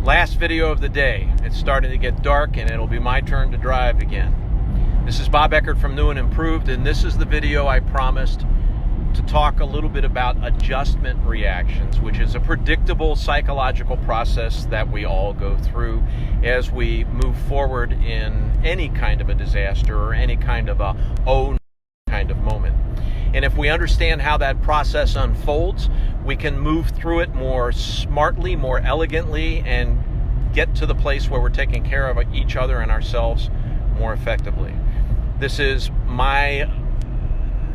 Last video of the day. It's starting to get dark and it'll be my turn to drive again. This is Bob Eckert from New and Improved, and this is the video I promised to talk a little bit about adjustment reactions, which is a predictable psychological process that we all go through as we move forward in any kind of a disaster or any kind of a kind of moment. And if we understand how that process unfolds, we can move through it more smartly, more elegantly, and get to the place where we're taking care of each other and ourselves more effectively. This is my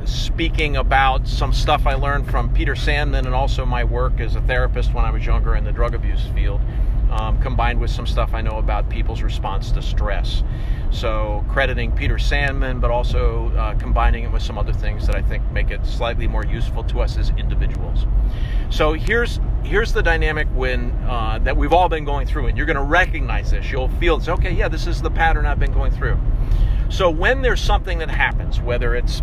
speaking about some stuff I learned from Peter Sandman and also my work as a therapist when I was younger in the drug abuse field, combined with some stuff I know about people's response to stress. So crediting Peter Sandman, but also combining it with some other things that I think make it slightly more useful to us as individuals. So here's the dynamic when that we've all been going through, and you're going to recognize this. You'll feel it's okay. Yeah, this is the pattern I've been going through. So when there's something that happens, whether it's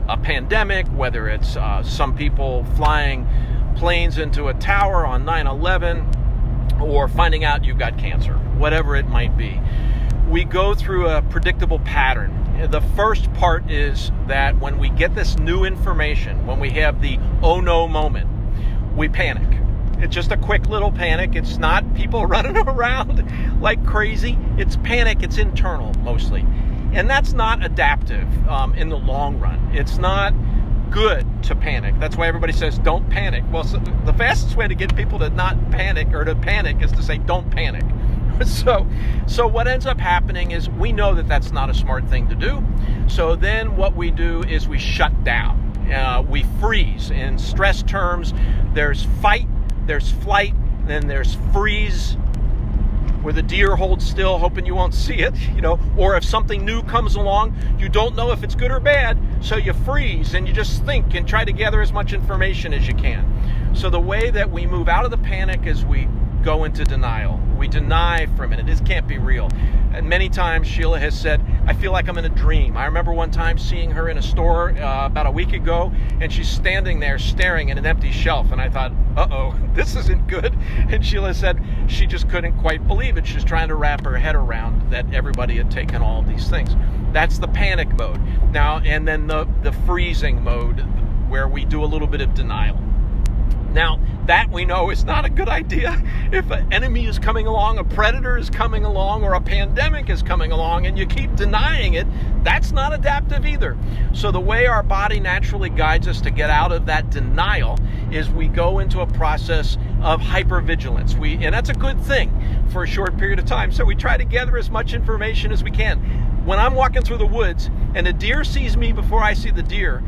a pandemic, whether it's some people flying planes into a tower on 9/11, or finding out you've got cancer, whatever it might be, we go through a predictable pattern. The first part is that when we get this new information, when we have the oh no moment, we panic. It's just a quick little panic. It's not people running around like crazy. It's panic. It's internal mostly. And that's not adaptive in the long run. It's not good to panic. That's why everybody says don't panic. Well, so the fastest way to get people to not panic or to panic is to say don't panic. So what ends up happening is we know that that's not a smart thing to do. So then what we do is we shut down. We freeze. In stress terms, there's fight, there's flight, then there's freeze, where the deer holds still hoping you won't see it, or if something new comes along, you don't know if it's good or bad, so you freeze and you just think and try to gather as much information as you can. So the way that we move out of the panic is we go into denial. We deny for a minute. This can't be real. And many times Sheila has said, I feel like I'm in a dream. I remember one time seeing her in a store about a week ago, and she's standing there staring at an empty shelf. And I thought, uh-oh, this isn't good. And Sheila said she just couldn't quite believe it. She's trying to wrap her head around that everybody had taken all of these things. That's the panic mode. Now, and then the freezing mode, where we do a little bit of denial. Now, that we know is not a good idea. If an enemy is coming along, a predator is coming along, or a pandemic is coming along, and you keep denying it, that's not adaptive either. So the way our body naturally guides us to get out of that denial is we go into a process of hypervigilance. And that's a good thing for a short period of time. So we try to gather as much information as we can. When I'm walking through the woods and a deer sees me before I see the deer,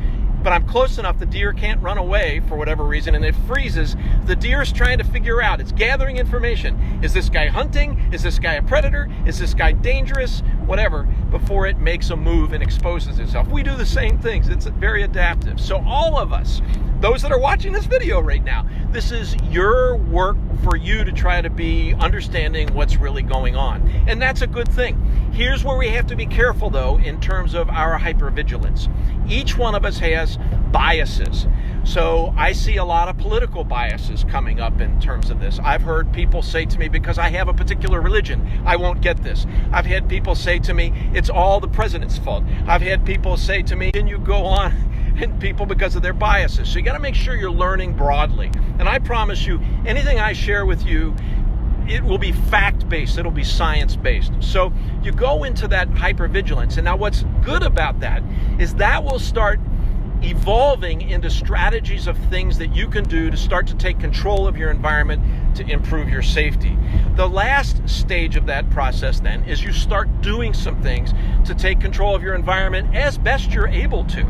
but I'm close enough, the deer can't run away for whatever reason, and it freezes. The deer's trying to figure out, it's gathering information. Is this guy hunting? Is this guy a predator? Is this guy dangerous? Whatever, before it makes a move and exposes itself. We do the same things. It's very adaptive. So all of us, those that are watching this video right now, this is your work for you to try to be understanding what's really going on. And that's a good thing. Here's where we have to be careful, though, in terms of our hypervigilance. Each one of us has biases. So I see a lot of political biases coming up in terms of this. I've heard people say to me, because I have a particular religion, I won't get this. I've had people say to me, it's all the president's fault. I've had people say to me, can you go on? And people because of their biases. So you got to make sure you're learning broadly. And I promise you, anything I share with you, it will be fact-based. It'll be science-based. So you go into that hypervigilance. And now what's good about that is that will start evolving into strategies of things that you can do to start to take control of your environment to improve your safety. The last stage of that process then is you start doing some things to take control of your environment as best you're able to,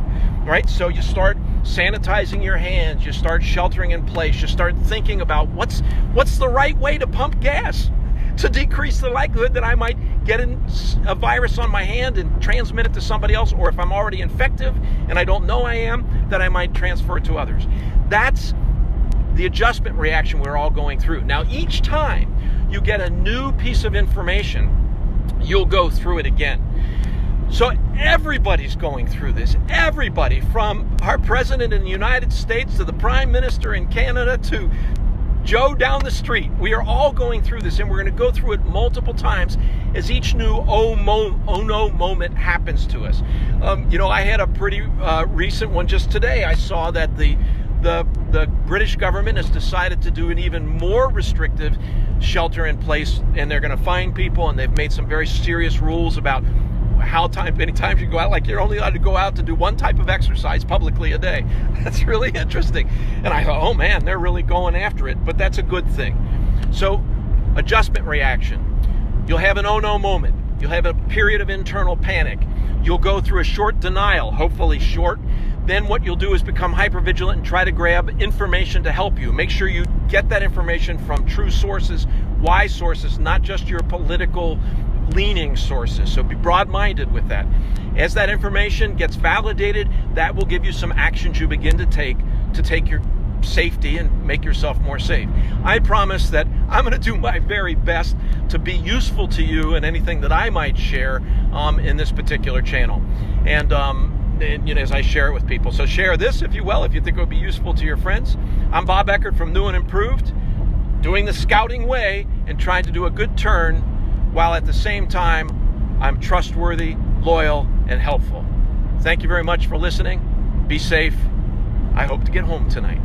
right? So you start sanitizing your hands, you start sheltering in place, you start thinking about what's the right way to pump gas to decrease the likelihood that I might get a virus on my hand and transmit it to somebody else, or if I'm already infective and I don't know I am, that I might transfer it to others. That's the adjustment reaction we're all going through. Now, each time you get a new piece of information, you'll go through it again. So everybody's going through this. Everybody, from our president in the United States to the prime minister in Canada to Joe down the street. We are all going through this, and we're going to go through it multiple times as each new oh no moment happens to us. I had a pretty recent one just today. I saw that the British government has decided to do an even more restrictive shelter in place, and they're going to fine people, and they've made some very serious rules about many times you go out. Like, you're only allowed to go out to do one type of exercise publicly a day. That's really interesting. And I thought, oh man, they're really going after it, but that's a good thing. So, adjustment reaction. You'll have an oh no moment. You'll have a period of internal panic. You'll go through a short denial, hopefully short. Then what you'll do is become hypervigilant and try to grab information to help you. Make sure you get that information from true sources, wise sources, not just your political leaning sources. So be broad-minded with that. As that information gets validated, that will give you some actions you begin to take your safety and make yourself more safe. I promise that I'm going to do my very best to be useful to you in anything that I might share in this particular channel. And as I share it with people. So share this, if you will, if you think it would be useful to your friends. I'm Bob Eckert from New and Improved, doing the scouting way and trying to do a good turn, while at the same time, I'm trustworthy, loyal, and helpful. Thank you very much for listening. Be safe. I hope to get home tonight.